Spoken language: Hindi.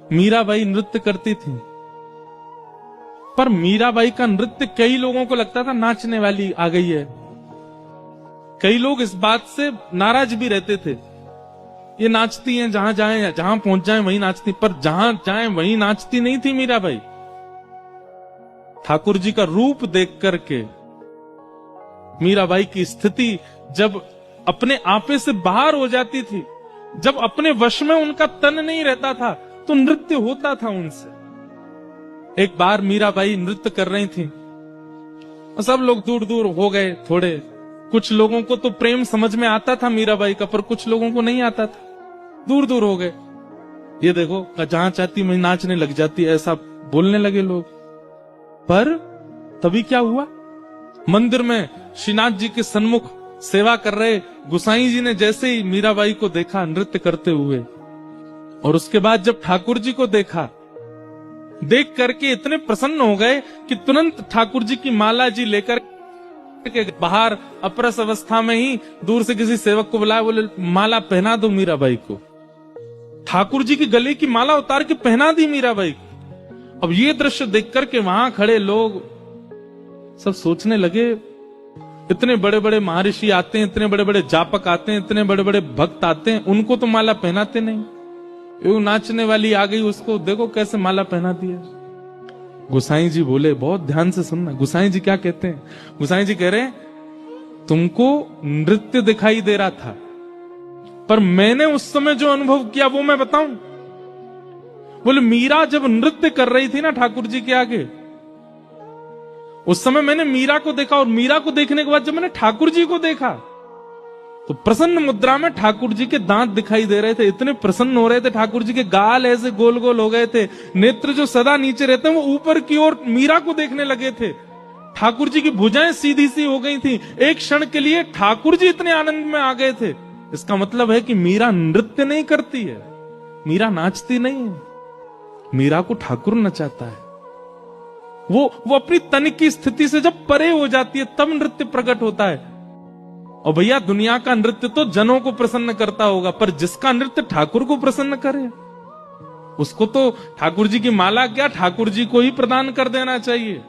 मीराबाई नृत्य करती थी, पर मीराबाई का नृत्य कई लोगों को लगता था नाचने वाली आ गई है। कई लोग इस बात से नाराज भी रहते थे, ये नाचती हैं जहां जाए, जहां पहुंच जाए वहीं नाचती, पर जहां जाए वहीं नाचती नहीं थी मीराबाई। ठाकुर जी का रूप देख करके मीराबाई की स्थिति जब अपने आपे से बाहर हो जाती थी, जब अपने वश में उनका तन नहीं रहता था, तो नृत्य होता था उनसे। एक बार मीराबाई नृत्य कर रही थी, सब लोग दूर दूर हो गए थोड़े। कुछ लोगों को तो प्रेम समझ में आता था मीराबाई का, पर कुछ लोगों को नहीं आता था, दूर दूर हो गए। ये देखो जहां चाहती मैं नाचने लग जाती, ऐसा बोलने लगे लोग। पर तभी क्या हुआ, मंदिर में श्रीनाथ जी के सन्मुख सेवा कर रहे गुसाई जी ने जैसे ही मीराबाई को देखा नृत्य करते हुए, और उसके बाद जब ठाकुर जी को देखा, देख करके इतने प्रसन्न हो गए कि तुरंत ठाकुर जी की माला जी लेकर के बाहर अपरस अवस्था में ही दूर से किसी सेवक को बुलाया, बोले माला पहना दो मीराबाई को। ठाकुर जी की गले की माला उतार के पहना दी मीराबाई को। अब ये दृश्य देख करके वहां खड़े लोग सब सोचने लगे, इतने बड़े बड़े महर्षि आते हैं, इतने बड़े बड़े जापक आते हैं, इतने बड़े बड़े भक्त आते हैं, उनको तो माला पहनाते नहीं। वो नाचने वाली आ गई, उसको देखो कैसे माला पहना दिया। गुसाई जी बोले, बहुत ध्यान से सुनना। गुसाई जी क्या कहते हैं? गुसाई जी कह रहे हैं तुमको नृत्य दिखाई दे रहा था, पर मैंने उस समय जो अनुभव किया वो मैं बताऊं। बोले मीरा जब नृत्य कर रही थी ना ठाकुर जी के आगे, उस समय मैंने मीरा को देखा, और मीरा को देखने के बाद जब मैंने ठाकुर जी को देखा, तो प्रसन्न मुद्रा में ठाकुर जी के दांत दिखाई दे रहे थे, इतने प्रसन्न हो रहे थे। ठाकुर जी के गाल ऐसे गोल गोल हो गए थे, नेत्र जो सदा नीचे रहते हैं वो ऊपर की ओर मीरा को देखने लगे थे। ठाकुर जी की भुजाएं सीधी सी हो गई थी। एक क्षण के लिए ठाकुर जी इतने आनंद में आ गए थे। इसका मतलब है कि मीरा नृत्य नहीं करती है, मीरा नाचती नहीं है, मीरा को ठाकुर नचाता है। वो अपनी तन की स्थिति से जब परे हो जाती है तब नृत्य प्रकट होता है। और भैया दुनिया का नृत्य तो जनों को प्रसन्न करता होगा, पर जिसका नृत्य ठाकुर को प्रसन्न करे उसको तो ठाकुर जी की माला क्या ठाकुर जी को ही प्रदान कर देना चाहिए।